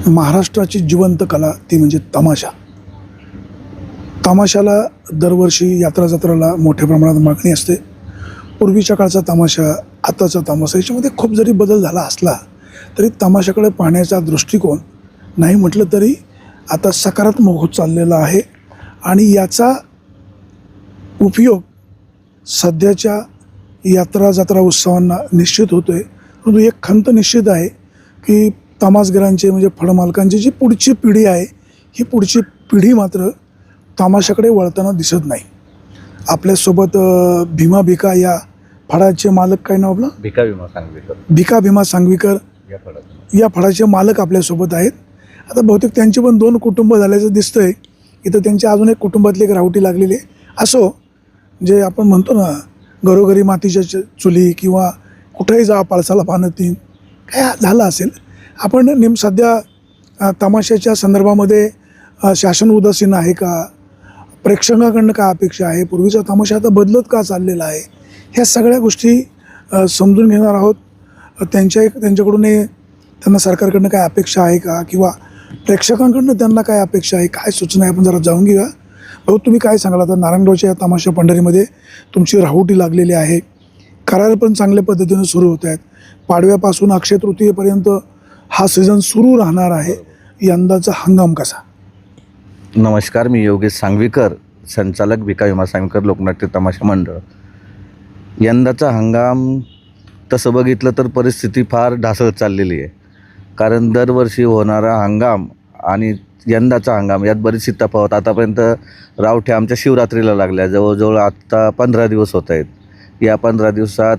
महाराष्ट्राची जिवंत कला ती म्हणजे तमाशा. तमाशाला दरवर्षी यात्रा जत्राला मोठ्या प्रमाणात मागणी असते. पूर्वीच्या काळचा तमाशा, आताचा तमाशा याच्यामध्ये खूप जरी बदल झाला असला तरी तमाशाकडे पाहण्याचा दृष्टिकोन नाही म्हटलं तरी आता सकारात्मक होत चाललेला आहे आणि याचा उपयोग सध्याच्या यात्रा जत्रा उत्सवांना निश्चित होतो आहे. परंतु एक खंत निश्चित आहे की तमासगिरांचे म्हणजे फळमालकांची जी पुढची पिढी आहे ही पुढची पिढी मात्र तमाशाकडे वळताना दिसत नाही. आपल्यासोबत भीमा भिका या फळाचे मालक, काय नाव आपलं? भिका भीमा सांगवीकर या फळाचे मालक आपल्यासोबत आहेत. आता बहुतेक त्यांची पण 2 कुटुंब झाल्याचं दिसतंय. इथं त्यांच्या अजून एक कुटुंबातली एक रावटी लागलेली आहे. असो, जे आपण म्हणतो ना घरोघरी मातीच्या चुली किंवा कुठेही जा पळसाला पानं तीन, काय झालं असेल. आपण सध्या तमाशाच्या संदर्भामध्ये शासन उदासीन आहे का, प्रेक्षकांकडनं काय अपेक्षा आहे, पूर्वीचा तमाशा आता बदलत का चाललेला आहे, ह्या सगळ्या गोष्टी समजून घेणार आहोत. त्यांच्याकडून त्यांना सरकारकडनं काय अपेक्षा आहे का, किंवा प्रेक्षकांकडनं त्यांना काय अपेक्षा आहे, काय सूचना आहे, आपण जरा जाऊन घेऊया. भाऊ, तुम्ही काय सांगाल? आता नारायणगावच्या या तमाशा पंढरीमध्ये तुमची राहुटी लागलेली आहे. करार पण चांगल्या पद्धतीनं सुरू होत आहेत. पाडव्यापासून अक्षय तृतीयेपर्यंत हा सीझन सुरू राहणार आहे. यंदाचा हंगाम कसा? नमस्कार, मी योगेश सांगवीकर, संचालक भिका भीमा सांगवीकर लोकनाट्य तमाशा मंडळ. यंदाचा हंगाम तसं बघितलं तर परिस्थिती फार ढासळत चाललेली आहे. कारण दरवर्षी होणारा हंगाम आणि यंदाचा हंगाम यात बरीचशी तफावत. आतापर्यंत रावठ्या आमच्या शिवरात्रीला लागल्या, जवळजवळ आत्ता 15 दिवस होत आहेत. या 15 दिवसात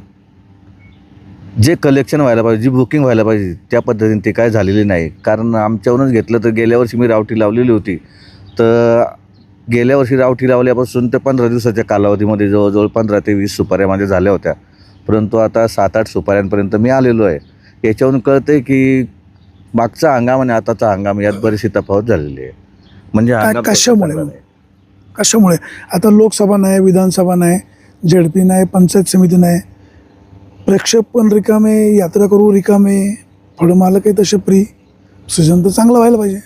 जे कलेक्शन व्हायला पाहिजे, जी बुकिंग व्हायला पाहिजे, त्या पद्धतीने ते काय झालेली नाही. कारण आमच्यावरूनच घेतलं तर गेल्या वर्षी मी रावटी लावलेली होती. तर गेल्या वर्षी रावटी लावल्यापासून ते 15 दिवसाच्या कालावधीमध्ये जवळजवळ 15 ते 20 सुपाऱ्या माझ्या झाल्या होत्या. परंतु आता 7-8 सुपाऱ्यांपर्यंत मी आलेलो आहे. याच्यावरून कळतं आहे की मागचा हंगाम आणि आताचा हंगाम यात बरीचशी तफावत झालेली आहे. म्हणजे कशामुळे आता लोकसभा नाही, विधानसभा नाही, झेडपी नाही, पंचायत समिती नाही, प्रेक्षक पण रिकामे, यात्रा करू रिकामे, फळमालक आहे तसे फ्री. सीझन तर चांगला व्हायला पाहिजे.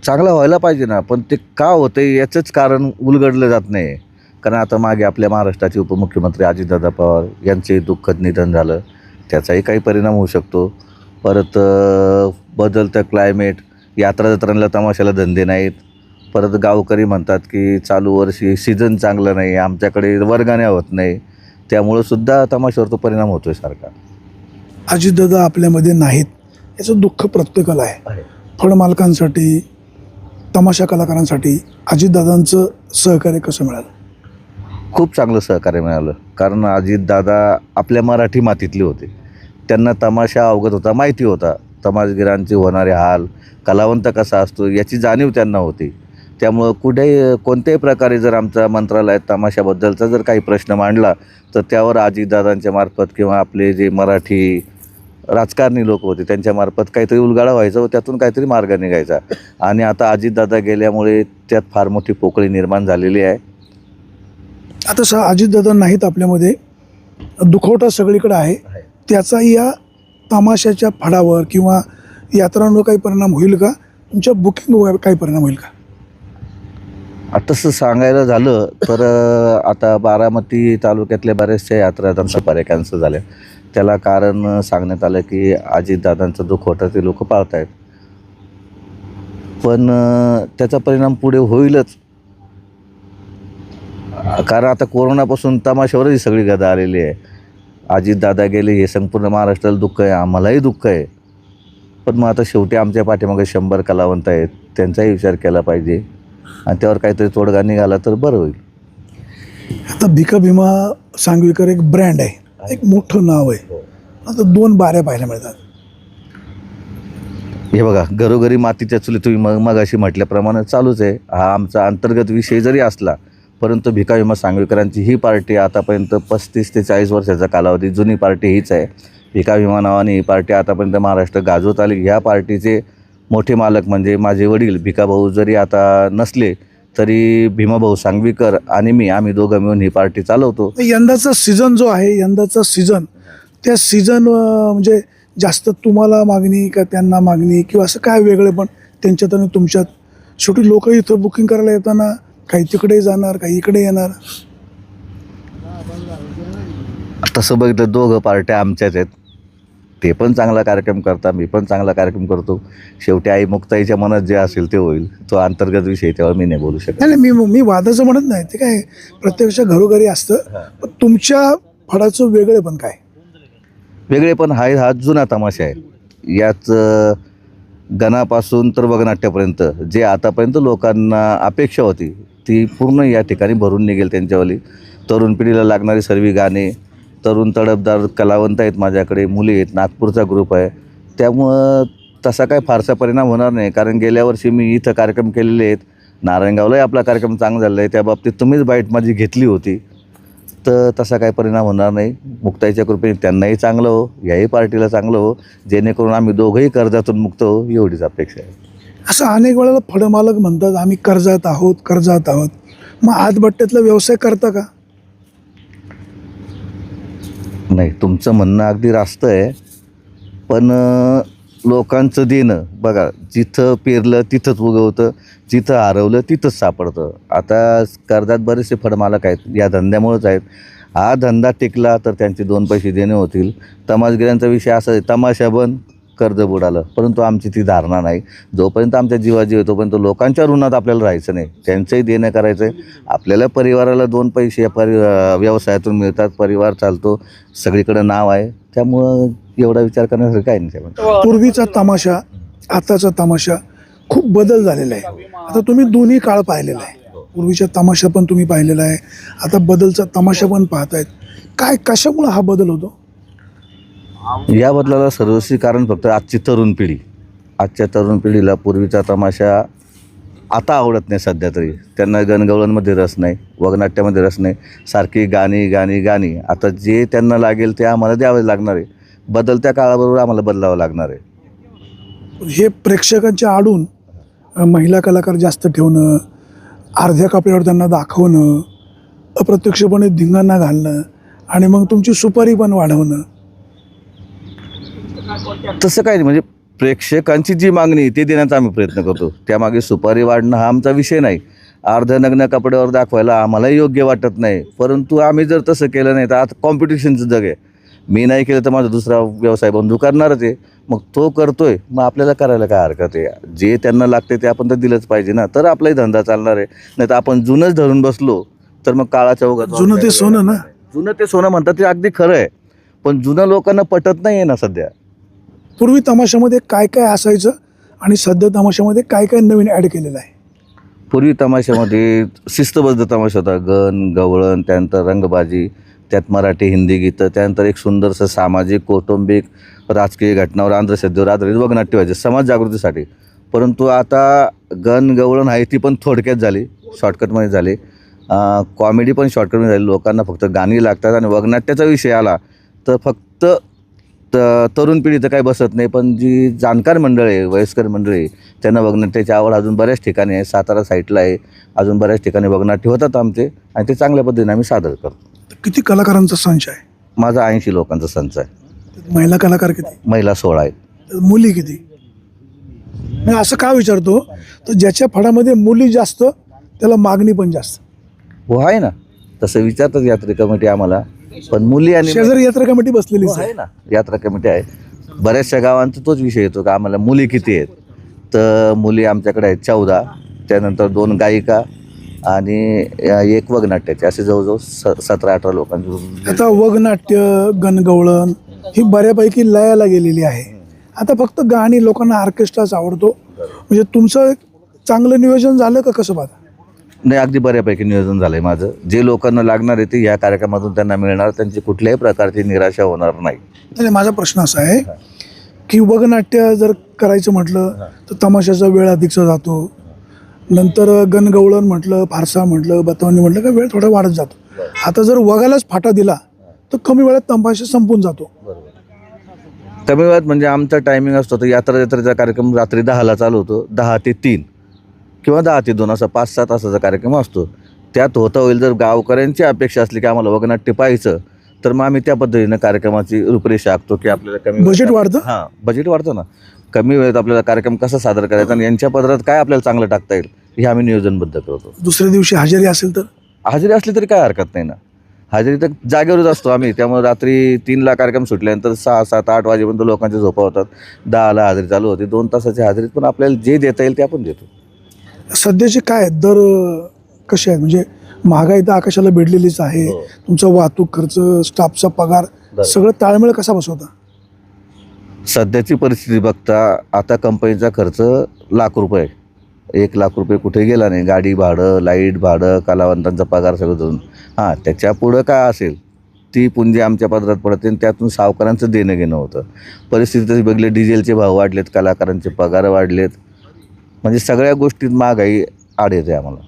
चांगला व्हायला पाहिजे ना, पण ते का होतं याचंच कारण उलगडलं जात नाही. कारण आता मागे आपल्या महाराष्ट्राचे उपमुख्यमंत्री अजितदादा पवार यांचे दुःखद निधन झालं. त्याचाही काही परिणाम होऊ शकतो. परत बदलतं क्लायमेट, यात्रा जत्रांना तमाशाला धंदे नाहीत. परत गावकरी म्हणतात की चालू वर्षी सीझन चांगलं नाही, आमच्याकडे वर्गाण्या होत नाही, त्यामुळं सुद्धा तमाशावर तो परिणाम होतो आहे सारखा. अजितदादा आपल्यामध्ये नाहीत याचं दुःख प्रत्येकाला आहे. फळमालकांसाठी, तमाशा कलाकारांसाठी अजितदादांचं सहकार्य कसं मिळालं? खूप चांगलं सहकार्य मिळालं. कारण अजितदादा आपल्या मराठी मातीतले होते. त्यांना तमाशा अवगत होता, माहिती होता. तमाशगिरांचे होणारे हाल, कलावंत कसा असतो याची जाणीव त्यांना होती. त्यामुळं कोणत्याही प्रकारे जर आमच्या मंत्रालयात तमाशाबद्दलचा जर काही प्रश्न मांडला तर त्यावर अजितदादांच्या मार्फत किंवा आपले जे मराठी राजकारणी लोक होते त्यांच्यामार्फत काहीतरी उलगाडा व्हायचा व त्यातून काहीतरी मार्ग निघायचा. आणि आता अजितदादा गेल्यामुळे त्यात फार मोठी पोकळी निर्माण झालेली आहे. आता अजितदादा नाहीत आपल्यामध्ये, दुखवटा सगळीकडे आहे. त्याचाही या तमाशाच्या फडावर किंवा यात्रांवर काही परिणाम होईल का? तुमच्या बुकिंगवर काही परिणाम होईल का? तसं सांगायला झालं तर आता बारामती तालुक्यातल्या बऱ्याचशा यात्रा सफाऱ्या कॅन्सल झाल्या. त्याला कारण सांगण्यात आलं की अजितदादांचा दुखवटा ते लोक पाळत आहेत. पण त्याचा परिणाम पुढे होईलच. कारण आता कोरोनापासून तमाशावरही सगळी गदा आलेली आहे. अजितदादा गेले हे संपूर्ण महाराष्ट्राला दुःख आहे, आम्हालाही दुःख आहे. पण मग आता शेवटी आमच्या पाठीमागे 100 कलावंत आहेत, त्यांचाही विचार केला पाहिजे आणि त्यावर काहीतरी तोडगा निघाला तर बरं होईल. आता भिका भीमा सांगवीकर एक ब्रँड आहे, एक मोठं नाव आहे. आता 2 बाऱ्या पाहायला मिळतात. हे बघा, घरोघरी मातीच्या चुली तुम्ही मगाशी म्हटल्याप्रमाणे चालूच आहे. हा आमचा अंतर्गत विषय जरी असला परंतु भिका भीमा सांगवीकरांची ही पार्टी आतापर्यंत 35 ते 40 वर्षाचा कालावधी जुनी पार्टी हीच आहे. भिका भीमा नावाने ही पार्टी आतापर्यंत महाराष्ट्र गाजवत आली. ह्या पार्टीचे मोठे मालक म्हणजे माझे वडील भिकाभाऊ जरी आता नसले तरी भीमाभाऊ सांगवीकर आणि मी, आम्ही दोघं मिळून ही पार्टी चालवतो. यंदाचा सीझन जो आहे, यंदाचा सीझन, त्या सीझन म्हणजे जास्त तुम्हाला मागणी का त्यांना मागणी किंवा असं काय वेगळे पण त्यांच्यात आणि तुमच्यात? शेवटी लोक इथं बुकिंग करायला येताना काही तिकडे जाणार, काही इकडे येणार. तसं बघितलं दोघं पार्ट्या आमच्याच आहेत. ते पण चांगला कार्यक्रम करतात, मी पण चांगला कार्यक्रम करतो. शेवटी आई मुक्ताईच्या मनात जे असेल ते होईल. तो अंतर्गत विषय त्यावर मी नाही बोलू शकत. नाही नाही, मी वादाचं म्हणत नाही, ते काय प्रत्यक्ष घरोघरी असतं. पण तुमच्या फडाचं वेगळे पण काय? वेगळे पण हा जुना तमाशा आहे. याच गणापासून तर वगनाट्यापर्यंत जे आतापर्यंत लोकांना अपेक्षा होती ती पूर्ण या ठिकाणी भरून निघेल त्यांच्यावाली. तरुण पिढीला लागणारी सर्व गाणे, तरुण तडफदार कलावंत आहेत माझ्याकडे, मुली आहेत, नागपूरचा ग्रुप आहे. त्यामुळं तसा काही फारसा परिणाम होणार नाही. कारण गेल्या वर्षी मी इथं कार्यक्रम केलेले आहेत. नारायणगावलाही आपला कार्यक्रम चांगला झाला आहे. त्या बाबतीत तुम्हीच बाईट माझी घेतली होती. तर तसा काही परिणाम होणार नाही. मुक्ताईच्या कृपेने त्यांनाही चांगलं हो, याही पार्टीला चांगलं हो, जेणेकरून आम्ही दोघंही कर्जातून मुक्त हो, एवढीच अपेक्षा आहे. असं अनेक वेळेला फळमालक म्हणतात आम्ही कर्जात आहोत. मग आतबट्ट्यातला व्यवसाय करता का? नाही, तुमचं म्हणणं अगदी रास्त आहे. पण लोकांचं देणं बघा, जिथं पेरलं तिथंच उगवतं, जिथं हरवलं तिथंच सापडतं. आता कर्जात बरेचसे फळमालक आहेत, या धंद्यामुळंच आहेत. हा धंदा टिकला तर त्यांचे 2 पैसे देणे होतील. तमाशगिऱ्यांचा विषय असा आहे, तमाशा बंद कर्ज बुडालं. परंतु आमची ती धारणा नाही. जोपर्यंत आमच्या जीवाजी आहे तोपर्यंत लोकांच्या ऋणात आपल्याला राहायचं नाही. त्यांचंही देणं करायचं आहे. आपल्याला परिवाराला 2 पैसे व्यवसायातून मिळतात, परिवार चालतो, सगळीकडे नाव आहे. त्यामुळं एवढा विचार करण्यासारखं काही नाही त्यामध्ये. पूर्वीचा तमाशा आताचा तमाशा खूप बदल झालेला आहे. आता तुम्ही दोन्ही काळ पाहिलेला आहे. पूर्वीचा तमाशा पण तुम्ही पाहिलेला आहे, आता बदलचा तमाशा पण पाहतायत. काय कशामुळे हा बदल होतो? या बदलाला सर्वस्वी कारण फक्त आजची तरुण पिढी. आजच्या तरुण पिढीला पूर्वीचा तमाशा आता आवडत नाही. सध्या तरी त्यांना गणगवळणमध्ये रस नाही, वगनाट्यामध्ये रस नाही. सारखी गाणी. आता जे त्यांना लागेल ते आम्हाला द्यावे लागणार आहे. बदलत्या काळाबरोबर आम्हाला बदलावं लागणार आहे. हे प्रेक्षकांच्या आडून महिला कलाकार जास्त ठेवणं, अर्ध्या कपड्यावर त्यांना दाखवणं, अप्रत्यक्षपणे धिंगाणा घालणं आणि मग तुमची सुपारी पण वाढवणं, तसं काही नाही. म्हणजे प्रेक्षकांची जी मागणी आहे ते देण्याचा आम्ही प्रयत्न करतो. त्यामागे सुपारी वाढणं हा आमचा विषय नाही. अर्धनग्न कपड्यावर दाखवायला आम्हालाही योग्य वाटत नाही. परंतु आम्ही जर तसं केलं नाही तर आता कॉम्पिटिशनचं जग आहे. मी नाही केलं तर माझा दुसरा व्यवसाय बंधू करणारच आहे. मग तो करतोय, मग आपल्याला करायला काय हरकत आहे? जे त्यांना लागते ते आपण तर दिलंच पाहिजे ना, तर आपलाही धंदा चालणार आहे. नाही तर आपण जुनंच धरून बसलो तर मग काळाच्या ओघात जुनं ते सोनं ना. जुनं ते सोनं म्हणतात ते अगदी खरं आहे. पण जुनं लोकांना पटत नाही आहे ना सध्या. पूर्वी तमाशामध्ये काय काय असायचं आणि सध्या तमाशामध्ये काय काय नवीन ॲड केलेलं आहे? पूर्वी तमाशामध्ये शिस्तबद्ध तमाशा होता. गण गवळण, त्यानंतर रंगबाजी, त्यात मराठी हिंदी गीतं, त्यानंतर एक सुंदरसं सामाजिक, कौटुंबिक, राजकीय घटनावर अंधश्रद्धेवर आधारित वगनाट्य व्हायचे समाज जागृतीसाठी. परंतु आता गण गवळण आहे ती पण थोडक्यात झाली, शॉर्टकटमध्ये झाली. कॉमेडी पण शॉर्टकटमध्ये झाली. लोकांना फक्त गाणी लागतात. आणि वगनाट्याचा विषय आला तर फक्त तरुण पिढी तर काही बसत नाही. पण जी जाणकार मंडळ आहे, वयस्कर मंडळी आहे, त्यांना वगनाट्याची आवड अजून बऱ्याच ठिकाणी आहे. सातारा साईडला आहे, अजून बऱ्याच ठिकाणी वगनाट्य होतात आमचे आणि ते चांगल्या पद्धतीने आम्ही सादर करतो. किती कलाकारांचा संच आहे? माझा 80 लोकांचा संच आहे. महिला कलाकार किती? महिला 16 आहेत. मुली किती? मी असं का विचारतो, तर ज्याच्या फडामध्ये मुली जास्त त्याला मागणी पण जास्त. हो आहे ना, तसं विचारतात यात्रा कमिटी आम्हाला. पण मुली आणि शेजारी यात्रा कमिटी बसलेली आहे ना, यात्रा कमिटी आहे. बऱ्याचशा गावांचा तोच विषय येतो का आम्हाला मुली किती आहेत. तर मुली आमच्याकडे आहेत 14, त्यानंतर 2 गायिका आणि 1 वगनाट्याचे, असे जवळजवळ 17-18 लोकांची. आता वगनाट्य, गणगवळण ही बऱ्यापैकी लयाला गेलेली आहे. आता फक्त गाणी, लोकांना ऑर्केस्ट्राच आवडतो. म्हणजे तुमचं चांगलं नियोजन झालं का कसं पाहता? नाही, अगदी बऱ्यापैकी नियोजन झालं आहे माझं. जे लोकांना लागणार आहे ते या कार्यक्रमातून त्यांना मिळणार. त्यांची कुठल्याही प्रकारची निराशा होणार नाही. नाही, माझा प्रश्न असा आहे की वगनाट्य जर करायचं म्हटलं तर तमाशाचा वेळ अधिकचा जातो. नंतर गणगवळण म्हटलं, फारसा म्हटलं, बतवणी म्हटलं का वेळ थोडा वाढत जातो. आता जर वगालाच फाटा दिला तर कमी वेळात तमाशा संपून जातो. कमी वेळात म्हणजे आमचा टायमिंग असतो तर यात्रेचा कार्यक्रम रात्री 10ला चालू होतो. 10 ते 3 किंवा 10 ते 2 असा 5-7 तासाचा कार्यक्रम असतो. त्यात होता होईल जर गावकऱ्यांची अपेक्षा असली की आम्हाला वगनाट्य पाहायचं तर मग आम्ही त्या पद्धतीनं कार्यक्रमाची रूपरेषा आखतो की आपल्याला कमी बजेट वाढतं? हां, बजेट वाढतं ना. कमी वेळेत आपल्याला कार्यक्रम कसा सादर करायचा आणि यांच्या पदरात काय आपल्याला चांगलं टाकता येईल हे आम्ही नियोजनबद्ध करतो. दुसऱ्या दिवशी हजेरी असेल तर हजेरी असली तरी काय हरकत नाही ना. हजेरी तर जागेवरच असतो आम्ही, त्यामुळे रात्री 3ला कार्यक्रम सुटल्यानंतर 6, 7, 8 वाजेपर्यंत लोकांच्या झोपा होतात. 10ला हजेरी चालू होते. 2 तासाच्या हजेरीत पण आपल्याला जे देता येईल ते आपण देतो. सध्याचे काय दर कसे आहेत? म्हणजे महागाई तर आकाशाला भिडलेलीच आहे. हो. तुमचा वाहतूक खर्च, स्टाफचा पगार, बरं. सगळं ताळमेळ कसा बसवता? सध्याची परिस्थिती बघता आता कंपनीचा खर्च ₹1,00,000. ₹1,00,000 कुठे गेला नाही. गाडी भाडं, लाईट भाडं, कलावंतांचा पगार सगळं धरून. हां, त्याच्या पुढं काय असेल ती पुंजी आमच्या पदरात पडते आणि त्यातून सावकारांचं देणं घेणं होतं. परिस्थिती तशी बघली, डिझेलचे भाव वाढलेत, कलाकारांचे पगार वाढलेत, म्हणजे सगळ्या गोष्टीत महागाई आड येते आम्हाला.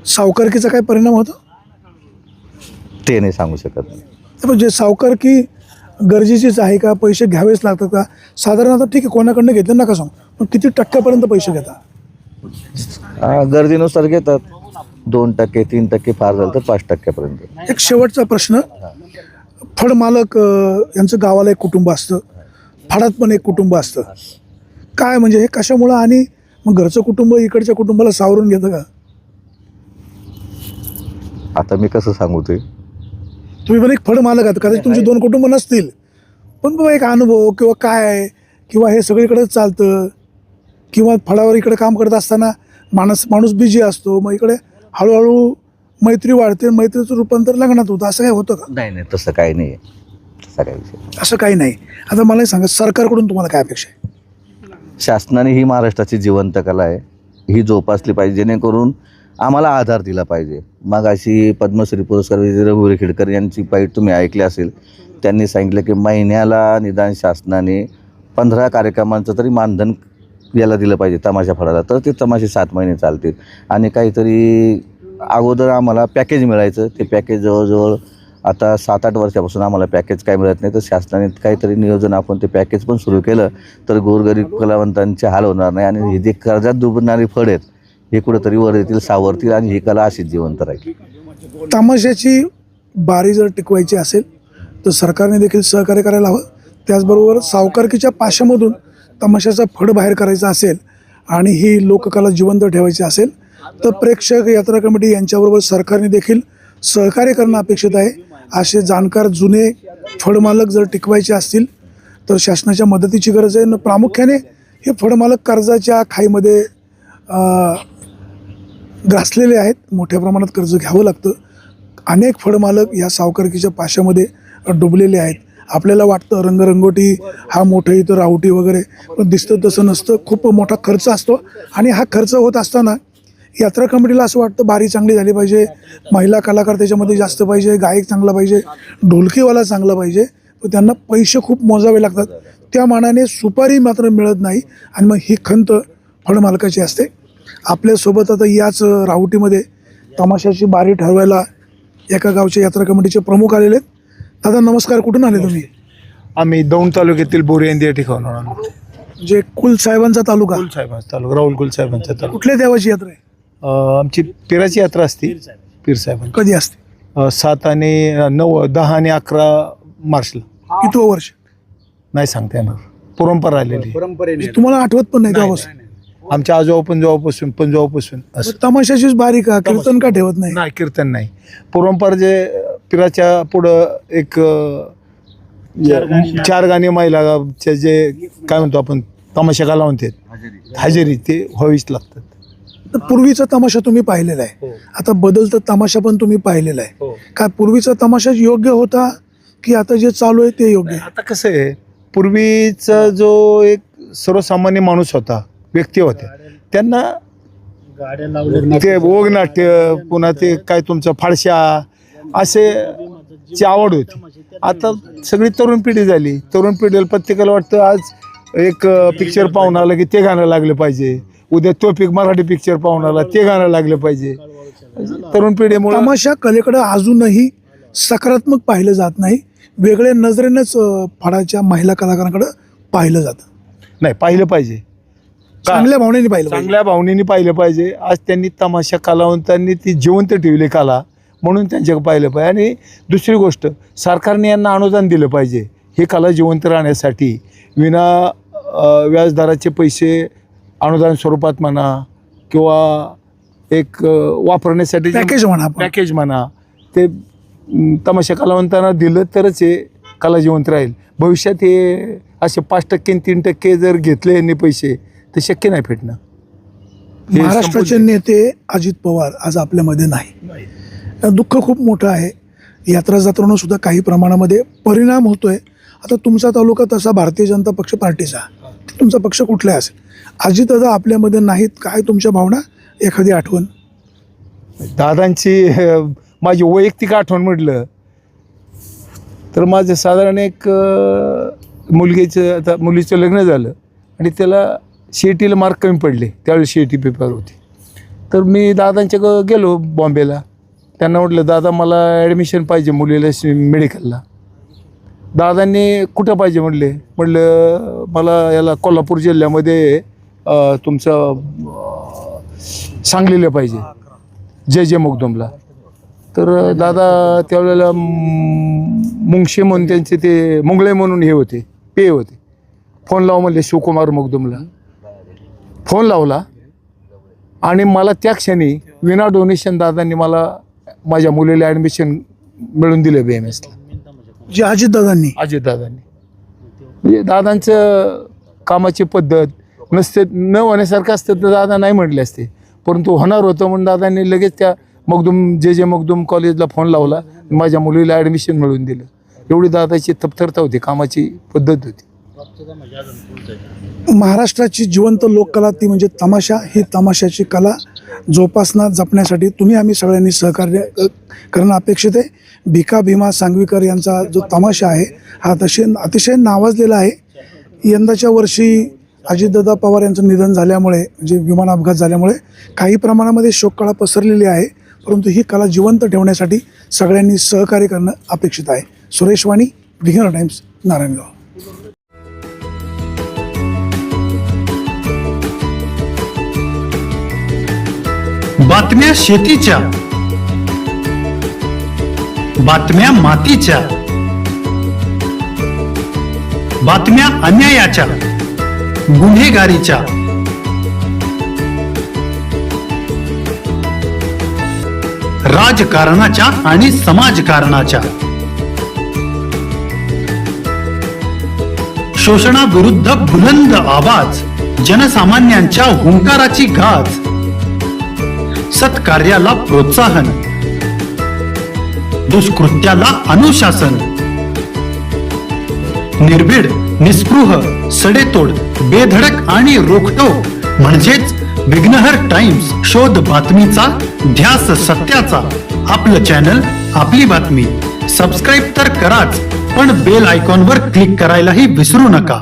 सावकारकीचा काय परिणाम होतो? ते नाही सांगू शकत नाही. म्हणजे सावकारकी गरजेचीच आहे का? पैसे घ्यावेच लागतात का? साधारणतः ठीक आहे, कोणाकडनं घेतलं नका सांग, पण किती टक्क्यापर्यंत पैसे घेता? गरजेनुसार घेतात. 2%, 3%, फार झालं तर 5%पर्यंत. एक शेवटचा प्रश्न, फड मालक यांचं गावाला एक कुटुंब असतं, फडात पण एक कुटुंब असतं. काय म्हणजे हे कशामुळं? आणि मग घरचं कुटुंब इकडच्या कुटुंबाला सावरून घेतं का? आता मी कसं सांगू ते? तुम्ही पण एक फड मालक आहात, कदाचित तुमची 2 कुटुंब नसतील, पण बाबा एक अनुभव किंवा काय, किंवा हे सगळीकडेच चालतं, किंवा फळावर इकडे काम करत असताना माणूस बिझी असतो, मग इकडे हळूहळू मैत्री वाढते, मैत्रीचं रूपांतर लग्नात होतं, असं काही होतं का? नाही, तसं काही नाही आहे. तसा काही विषय. असं काही नाही. आता मला एक सांगा, सरकारकडून तुम्हाला काय अपेक्षा आहे? शासनाने ही महाराष्ट्राची जिवंत कला आहे, ही जोपासली पाहिजे, जेणेकरून आम्हाला आधार दिला पाहिजे. मग अशी पद्मश्री पुरस्कार विजेते रघुवीर खेडकर यांची पाईट तुम्ही ऐकली असेल. त्यांनी सांगितलं की महिन्याला निदान शासनाने 15 कार्यक्रमांचं तरी मानधन याला दिलं पाहिजे, तमाशा फळाला, तर ते तमाशे 7 महिने चालतील. आणि काहीतरी अगोदर आम्हाला पॅकेज मिळायचं, ते पॅकेज जवळजवळ आता 7-8 वर्षापासून आम्हाला पॅकेज काय मिळत नाही. तर शासनाने काहीतरी नियोजन आपण ते पॅकेज पण सुरू केलं तर गोरगरीब कलावंतांचे हाल होणार नाही आणि हे जे कर्जात डुबणारी फड आहेत हे कुठेतरी वर येतील, सावरतील आणि ही कला अशीच जिवंत राहील. तमाशाची बारी जर टिकवायची असेल तर सरकारने देखील सहकार्य करायला हवं. त्याचबरोबर सावकारकीच्या पाशामधून तमाशाचा फड बाहेर करायचा असेल आणि ही लोककला जिवंत ठेवायची असेल तर प्रेक्षक, यात्रा कमिटी यांच्याबरोबर सरकारने देखील सहकार्य करणं अपेक्षित आहे. असे जाणकार जुने फडमालक जर टिकवायचे असतील तर शासनाच्या मदतीची गरज आहे. प्रामुख्याने हे फडमालक कर्जाच्या खाईमध्ये ग्रासलेले आहेत, मोठ्या प्रमाणात कर्ज घ्यावं लागतं. अनेक फडमालक या सावकारकीच्या पाशामध्ये डुबलेले आहेत. आपल्याला वाटतं रंगरंगोटी हा मोठं इथं रावटी वगैरे, पण दिसतं तसं नसतं. खूप मोठा खर्च असतो आणि हा खर्च होत असताना यात्रा कमिटीला असं वाटतं बारी चांगली झाली पाहिजे, महिला कलाकार त्याच्यामध्ये जास्त पाहिजे, गायक चांगला पाहिजे, ढोलकीवाला चांगला पाहिजे, तर त्यांना पैसे खूप मोजावे लागतात. त्या मानाने सुपारी मात्र मिळत नाही आणि मग ही खंत फडमालकाची असते. आपल्यासोबत आता याच रावटीमध्ये तमाशाची बारी ठरवायला एका गावच्या यात्रा कमिटीचे प्रमुख आलेले आहेत. दादा नमस्कार, कुठून आले तुम्ही? आम्ही दौंड तालुक्यातील बोरियंदी या ठिकाणून आलो. म्हणजे कुलसाहेबांचा तालुका, कुलसाहेबांचा तालुका, राहुल कुलसाहेबांचा तालुका. कुठल्या देवाची यात्रा आहे? आमची पिराची यात्रा असते, पीर साहेबांची. कधी असते? 7 आणि 9, 10 आणि 11 मार्चला. कितवं वर्ष? नाही सांगता येणार, परंपरा आलेली. म्हणजे तुम्हाला आठवत पण नाही तेव्हापासून? आमच्या आजोबा पंजोबापासून असं. तमाशाचीच बारी का, कीर्तन का ठेवत नाही? नाही, कीर्तन नाही. परंपरा जे पिराच्या पुढं एक 4 गाणी महिलाच्या जे काय म्हणतो आपण तमाशा काला म्हणतात, हजेरी, ते व्हावीच लागतात. तर पूर्वीचा तमाशा तुम्ही पाहिलेला आहे, आता बदलता तमाशा पण तुम्ही पाहिलेला आहे. काय पूर्वीचा तमाशा योग्य होता की आता जे चालू आहे ते योग्य आहे? आता कसं आहे, पूर्वीचा जो एक सर्वसामान्य माणूस होता, व्यक्ती होत्या, त्यांना ते ओघनाट्य, पुन्हा ते काय तुमचं फाडशा, असे ची आवड होती. आता सगळी तरुण पिढी झाली. तरुण पिढीला प्रत्येकाला वाटतं आज एक पिक्चर पाहून आलं की ते गाणं लागलं पाहिजे, उद्या तो मराठी पिक्चर पाहून आला ते गाणं लागलं पाहिजे. तरुण पिढीमुळे तमाशा कलेकडे अजूनही सकारात्मक पाहिलं जात नाही, वेगळ्या नजरेनंच फडाच्या महिला कलाकारांकडे पाहिलं जातं. नाही, पाहिलं पाहिजे, चांगल्या भावनेने पाहिलं पाहिजे. चांगल्या भावनेने पाहिलं पाहिजे. आज त्यांनी तमाशा कलावंतांनी ती जिवंत ठेवली कला, म्हणून त्यांच्याकडे पाहिलं पाहिजे. आणि दुसरी गोष्ट, सरकारने यांना अनुदान दिलं पाहिजे ही कला जिवंत राहण्यासाठी. विना व्याजदराचे पैसे अनुदान स्वरूपात म्हणा किंवा एक वापरण्यासाठी पॅकेज म्हणा आपण. पॅकेज म्हणा, ते तमाशा कलावंतांना दिलं तरच हे कला जिवंत राहील. भविष्यात हे असे 5% 3% जर घेतले यांनी पैसे तर शक्य नाही फेडणं. हे महाराष्ट्राचे नेते अजित पवार आज आपल्यामध्ये नाही. दुःख खूप मोठं आहे. यात्रा जत्रांना सुद्धा काही प्रमाणामध्ये परिणाम होतोय. आता तुमचा तालुका तसा भारतीय जनता पक्ष पार्टीचा, तुमचा पक्ष कुठला असेल, अजितदादा आपल्यामध्ये नाहीत, काय तुमच्या भावना, एखादी आठवण? दादांची माझी वैयक्तिक आठवण म्हटलं तर माझं साधारण एक मुलीचं लग्न झालं आणि त्याला CETला मार्क कमी पडले. त्यावेळी CET पेपर होते. तर मी दादांच्या गेलो बॉम्बेला. त्यांना म्हटलं, दादा मला ॲडमिशन पाहिजे मुलीला मेडिकलला. दादांनी कुठं पाहिजे म्हटलं मला याला कोल्हापूर जिल्ह्यामध्ये तुमचं सांगलीला पाहिजे, जे मुगदुमला. तर दादा त्यावेळेला मुंगशे म्हणून त्यांचे ते मुंगळे म्हणून हे होते, पे होते. फोन लाव म्हणले शिवकुमार मुगदुमला. फोन लावला आणि मला त्या क्षणी विना डोनेशन दादांनी मला माझ्या मुलीला ॲडमिशन मिळून दिलं BMSला. जे अजितदादांनी म्हणजे दादांचं कामाची पद्धत नसते, न होण्यासारखं असतं तर दादा नाही म्हटले असते, परंतु होणार होतं म्हणून दादांनी लगेच त्या जे मगदूम कॉलेजला फोन लावला, माझ्या मुलीला ॲडमिशन मिळवून दिलं. एवढी दादाची तत्परता होती, कामाची पद्धत होती. महाराष्ट्राची जिवंत लोककला ती म्हणजे तमाशा. ही तमाशाची कला जोपासना जपण्यासाठी तुम्ही आम्ही सगळ्यांनी सहकार्य करणं अपेक्षित आहे. भिका भीमा सांगवीकर यांचा जो तमाशा आहे हा अतिशय नावाजलेला आहे. यंदाच्या वर्षी अजितदादा पवार यांचं निधन झाल्यामुळे, म्हणजे विमान अपघात झाल्यामुळे काही प्रमाणामध्ये शोककळा पसरलेली आहे, परंतु ही कला जिवंत ठेवण्यासाठी सगळ्यांनी सहकार्य करणं अपेक्षित आहे. सुरेश वाणी, विघ्नर टाइम्स, नारायणगाव. बातम्या शेतीच्या, बातम्या मातीच्या, बातम्या अन्यायाच्या, गुन्हेगारीच्या, राजकारणाच्या आणि समाजकारणाच्या, शोषणाविरुद्ध बुलंद आवाज, जनसामान्यांच्या हुंकाराची गाज, सत्कार्याला प्रोत्साहन, दुष्कृत्याला अनुशासन, निर्भीड, निस्पृह, सडेतोड, बेधडक आणि रोखटोक म्हणजेच विघ्नहर टाइम्स. शोध बातमीचा, ध्यास सत्याचा. आपलं चॅनल, आपली बातमी. सबस्क्राईब तर कराच, पण बेल आयकॉनवर क्लिक करायलाही विसरू नका.